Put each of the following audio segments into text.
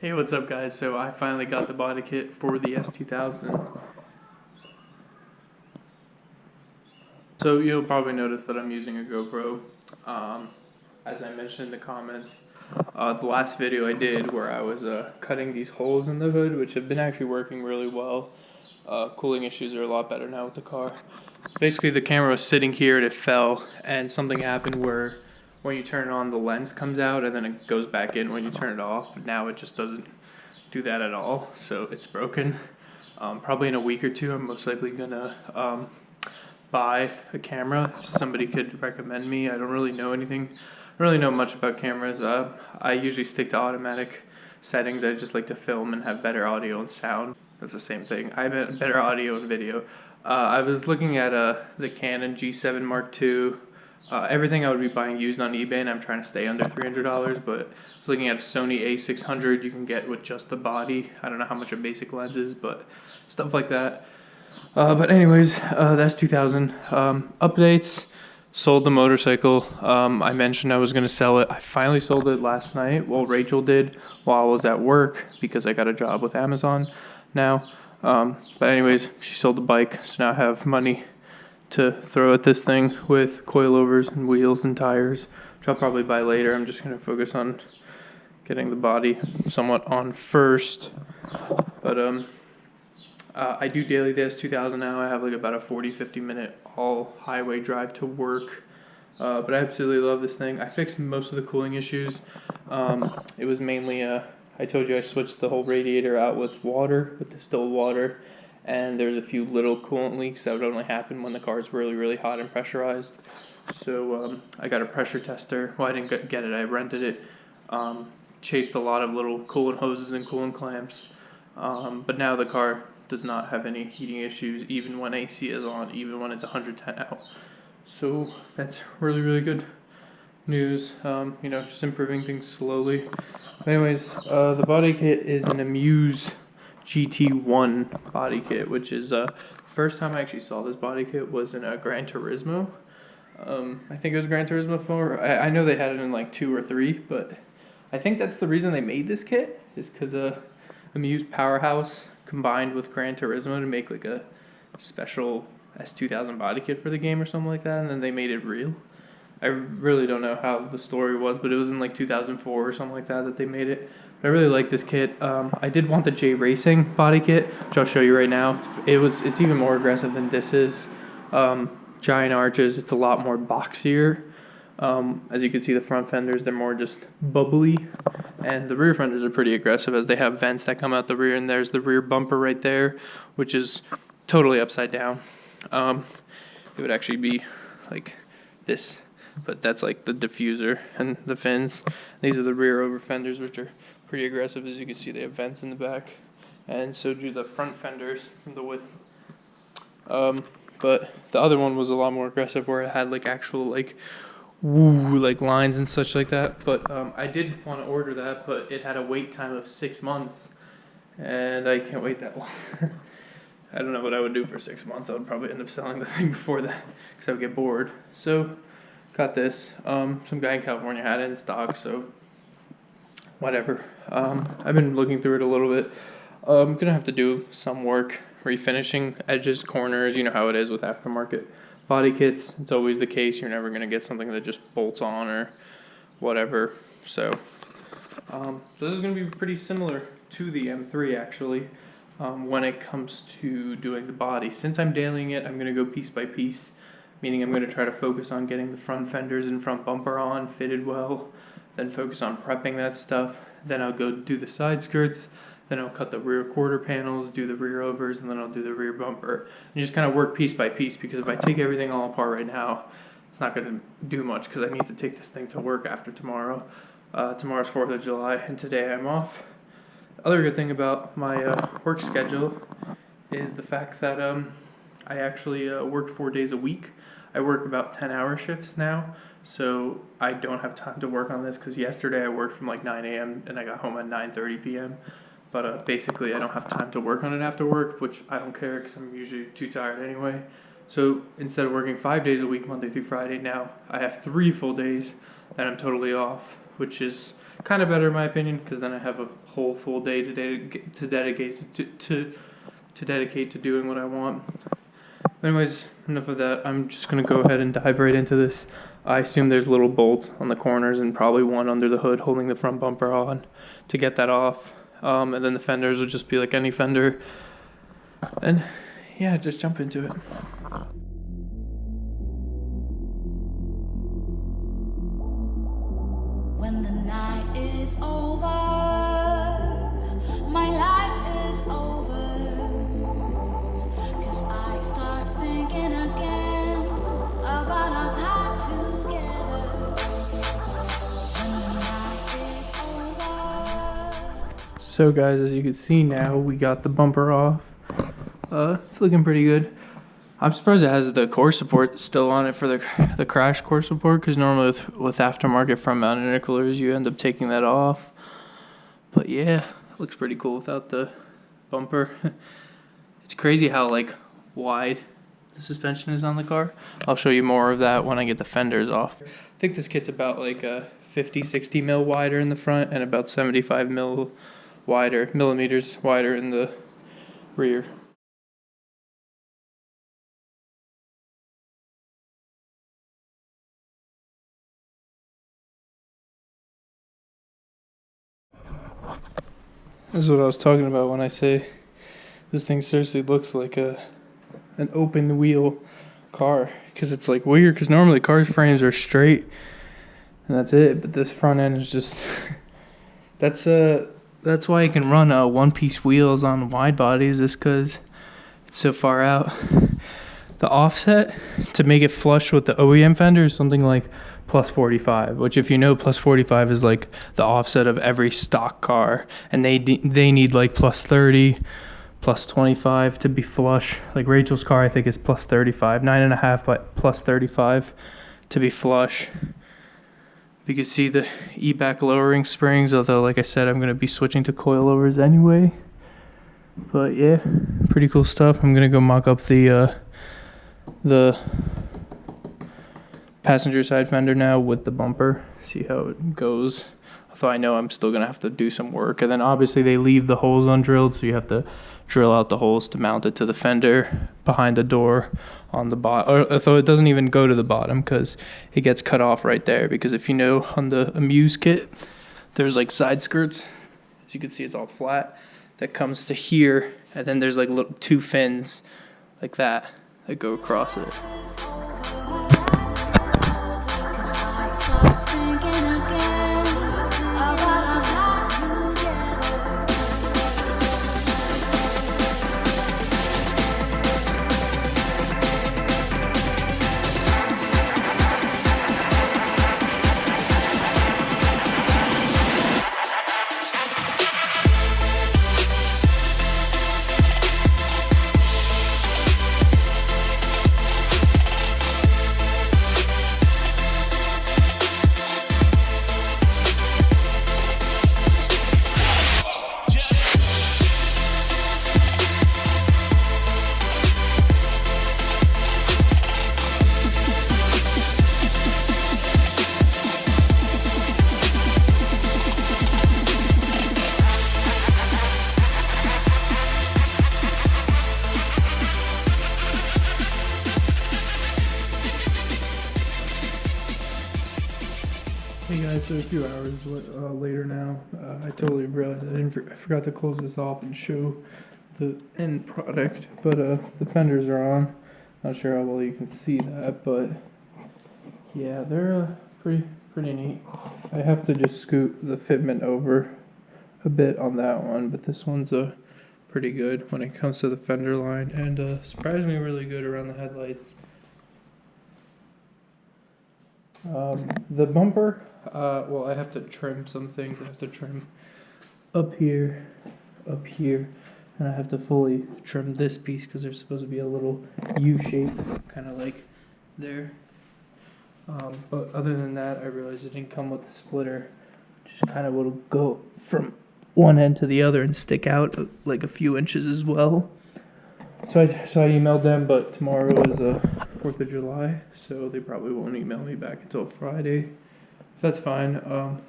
Hey, what's up guys? So I finally got the body kit for the S2000. So you'll probably notice that I'm using a GoPro. As I mentioned in the comments, the last video I did where I was cutting these holes in the hood, which have been actually working really well. Cooling issues are a lot better now with the car. Basically the camera was sitting here and it fell, and something happened where when you turn it on the lens comes out and then it goes back in when you turn it off, but now it just doesn't do that at all, so it's broken. Probably in a week or two I'm most likely gonna buy a camera. If somebody could recommend me. I don't really know anything. I don't really know much about cameras. I usually stick to automatic settings. I just like to film and have better audio and sound. That's the same thing. I have better audio and video. I was looking at the Canon G7 Mark II. Everything I would be buying used on eBay, and I'm trying to stay under $300, but I was looking at a Sony A600 you can get with just the body. I don't know how much a basic lens is, but stuff like that. But anyways, that's 2000. Updates, sold the motorcycle. I mentioned I was going to sell it. I finally sold it last night. Well, Rachel did while I was at work because I got a job with Amazon now. But anyways, she sold the bike, so now I have money to throw at this thing with coilovers and wheels and tires, which I'll probably buy later. I'm just going to focus on getting the body somewhat on first. But I do daily this 2000 now. I have like about a 40-50 minute all highway drive to work. But I absolutely love this thing. I fixed most of the cooling issues. It was mainly, I told you I switched the whole radiator out with water, with distilled water. And there's a few little coolant leaks that would only happen when the car is really, really hot and pressurized. So I got a pressure tester. Well, I didn't get it. I rented it. Chased a lot of little coolant hoses and coolant clamps. But now the car does not have any heating issues, even when AC is on, even when it's 110 out. So that's really, really good news. Just improving things slowly. But anyways, the body kit is an Amuse GT1 body kit, which is first time I actually saw this body kit was in a Gran Turismo. I think it was Gran Turismo 4. I know they had it in like 2 or 3, but I think that's the reason they made this kit, is because Amuse Powerhouse combined with Gran Turismo to make like a special S2000 body kit for the game or something like that, and then they made it real. I really don't know how the story was, but it was in like 2004 or something like that they made it. But I really like this kit. I did want the J Racing body kit, which I'll show you right now. It's even more aggressive than this is. Giant arches. It's a lot more boxier. As you can see, the front fenders, they're more just bubbly, and the rear fenders are pretty aggressive as they have vents that come out the rear, and there's the rear bumper right there, which is totally upside down. It would actually be like this, but that's like the diffuser and the fins. These are the rear over fenders, which are pretty aggressive. As you can see, they have vents in the back, and so do the front fenders from the width. But the other one was a lot more aggressive, where it had like actual like like lines and such like that. But I did want to order that, but it had a wait time of 6 months, and I can't wait that long. I don't know what I would do for 6 months. I would probably end up selling the thing before that because I would get bored. So got this. Some guy in California had it in stock, so whatever. I've been looking through it a little bit. I'm gonna have to do some work refinishing edges, corners. You know how it is with aftermarket body kits. It's always the case. You're never gonna get something that just bolts on or whatever. So this is gonna be pretty similar to the M3 actually. When it comes to doing the body, since I'm dailying it, I'm gonna go piece by piece. Meaning I'm going to try to focus on getting the front fenders and front bumper on, fitted well, then focus on prepping that stuff. Then I'll go do the side skirts, then I'll cut the rear quarter panels, do the rear overs, and then I'll do the rear bumper. And just kind of work piece by piece, because if I take everything all apart right now, it's not going to do much, because I need to take this thing to work after tomorrow. Tomorrow's 4th of July, and today I'm off. The other good thing about my work schedule is the fact that I actually work 4 days a week. I work about 10-hour shifts now, so I don't have time to work on this, because yesterday I worked from like 9 a.m. and I got home at 9:30 p.m. But basically I don't have time to work on it after work, which I don't care because I'm usually too tired anyway. So instead of working 5 days a week, Monday through Friday, now I have 3 full days that I'm totally off, which is kind of better in my opinion, because then I have a whole full day to dedicate to doing what I want. Anyways, enough of that. I'm just gonna go ahead and dive right into this. I assume there's little bolts on the corners and probably one under the hood holding the front bumper on to get that off. And then the fenders will just be like any fender. And yeah, just jump into it. When the night is over, my life is over, 'cause I start thinking again about our time together. When the night is over. So guys, as you can see now, we got the bumper off. It's looking pretty good. I'm surprised it has the core support still on it for the crash core support, because normally with aftermarket front mounted intercoolers you end up taking that off. But yeah, it looks pretty cool without the bumper. It's crazy how like wide the suspension is on the car. I'll show you more of that when I get the fenders off. I think this kit's about like a 50-60 mil wider in the front and about 75 millimeters wider in the rear. This is what I was talking about when I say this thing seriously looks like an open wheel car, because it's like weird, because normally cars frames are straight and that's it, but this front end is just that's why you can run one-piece wheels on wide bodies, is because it's so far out. The offset to make it flush with the OEM fender is something like plus 45, which if you know, plus 45 is like the offset of every stock car, and they need like plus 30, plus 25 to be flush. Like Rachel's car I think is plus 35, 9.5 but plus 35 to be flush. You can see the E-back lowering springs, although like I said I'm going to be switching to coilovers anyway. But yeah, pretty cool stuff. I'm going to go mock up the passenger side fender now with the bumper, see how it goes. Although I know I'm still gonna have to do some work, and then obviously they leave the holes undrilled, so you have to drill out the holes to mount it to the fender behind the door on the bottom. Although it doesn't even go to the bottom because it gets cut off right there, because if you know on the Amuse kit there's like side skirts, as you can see it's all flat, that comes to here, and then there's like little two fins like that go across it. Hey guys, so a few hours later now, I totally realized I forgot to close this off and show the end product, but the fenders are on. Not sure how well you can see that, but yeah, they're pretty neat. I have to just scoot the fitment over a bit on that one, but this one's pretty good when it comes to the fender line, and surprisingly really good around the headlights. The bumper, well, I have to trim some things. I have to trim up here, and I have to fully trim this piece because there's supposed to be a little U shape, kind of like there. But other than that, I realized it didn't come with the splitter, just kind of will go from one end to the other and stick out like a few inches as well. So I emailed them, but tomorrow is 4th of July, so they probably won't email me back until Friday. That's fine.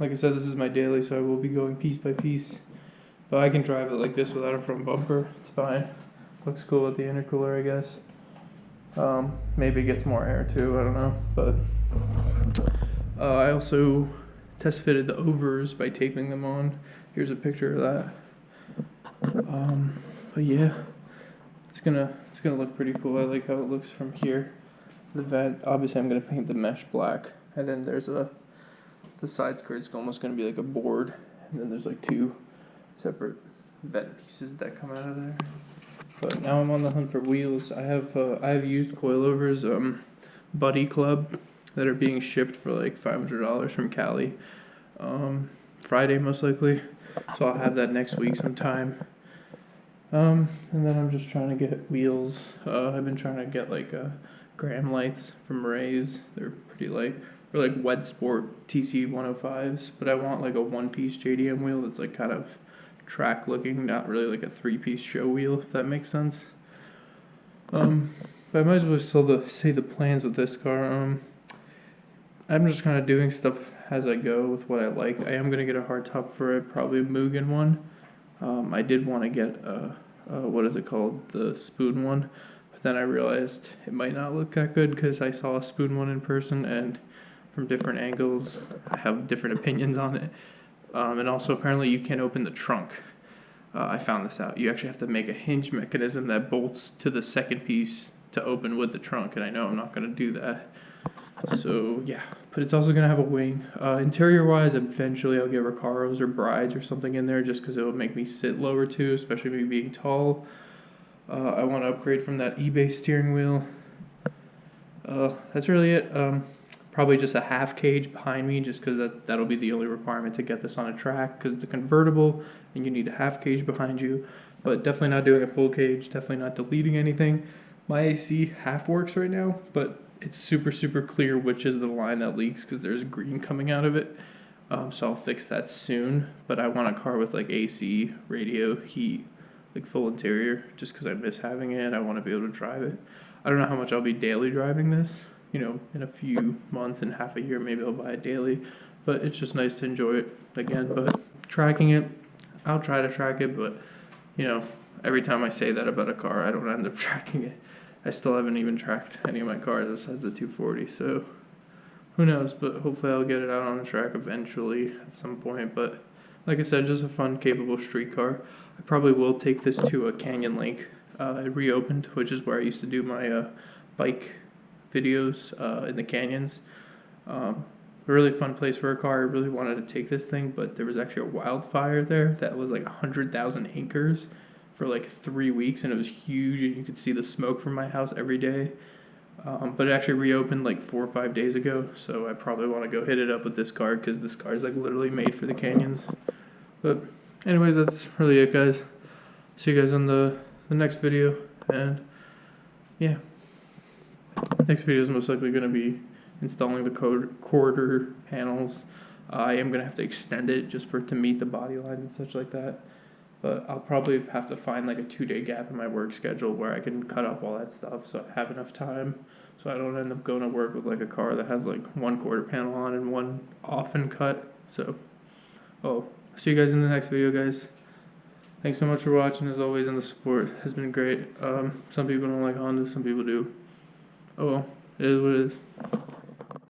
Like I said, this is my daily, so I will be going piece by piece. But I can drive it like this without a front bumper. It's fine. Looks cool with the intercooler, I guess. Maybe it gets more air too, I don't know. But I also test fitted the overs by taping them on. Here's a picture of that. But yeah, it's gonna look pretty cool. I like how it looks from here. The vent, obviously I'm gonna paint the mesh black, and then there's the side skirt's almost gonna be like a board, and then there's like two separate vent pieces that come out of there. But now I'm on the hunt for wheels. I have used coilovers, Buddy Club, that are being shipped for like $500 from Cali, Friday most likely. So I'll have that next week sometime. And then I'm just trying to get wheels. I've been trying to get like Graham lights from Ray's. They're pretty light. Or like Wet Sport TC 105s, but I want like a one-piece JDM wheel that's like kind of track looking, not really like a three-piece show wheel, if that makes sense. But I might as well still say the plans with this car. I'm just kind of doing stuff as I go with what I like. I am gonna get a hardtop for it, probably a Mugen one. I did want to get what is it called, the spoon one, but then I realized it might not look that good because I saw a spoon one in person, and from different angles I have different opinions on it. And also apparently you can't open the trunk. I found this out. You actually have to make a hinge mechanism that bolts to the second piece to open with the trunk, and I know I'm not going to do that. So yeah, but it's also going to have a wing. Interior wise, eventually I'll get Recaros or Brides or something in there just because it will make me sit lower too, especially me being tall. I want to upgrade from that eBay steering wheel. That's really it. Probably just a half cage behind me, just because that'll be the only requirement to get this on a track, because it's a convertible and you need a half cage behind you. But definitely not doing a full cage, definitely not deleting anything. My AC half works right now, but it's super clear which is the line that leaks because there's green coming out of it. So I'll fix that soon. But I want a car with like AC, radio, heat, like full interior, just because I miss having it. I want to be able to drive it. I don't know how much I'll be daily driving this. You know, in a few months and half a year, maybe I'll buy it daily. But it's just nice to enjoy it again. But tracking it, I'll try to track it. But, you know, every time I say that about a car, I don't end up tracking it. I still haven't even tracked any of my cars besides the 240. So, who knows? But hopefully I'll get it out on the track eventually at some point. But, like I said, just a fun, capable street car. I probably will take this to a Canyon Lake. It reopened, which is where I used to do my bike videos in the canyons. A really fun place for a car. I really wanted to take this thing, but there was actually a wildfire there that was like 100,000 acres for like 3 weeks, and it was huge, and you could see the smoke from my house every day. But it actually reopened like 4 or 5 days ago, so I probably want to go hit it up with this car because this car is like literally made for the canyons. But anyways, that's really it, guys. See you guys on the next video, and yeah. Next video is most likely going to be installing the quarter panels. I am going to have to extend it just for it to meet the body lines and such like that. But I'll probably have to find like a 2-day gap in my work schedule where I can cut up all that stuff so I have enough time. So I don't end up going to work with like a car that has like one quarter panel on and one off and cut. So, see you guys in the next video, guys. Thanks so much for watching as always, and the support has been great. Some people don't like Honda, some people do. Oh well, it is what it is.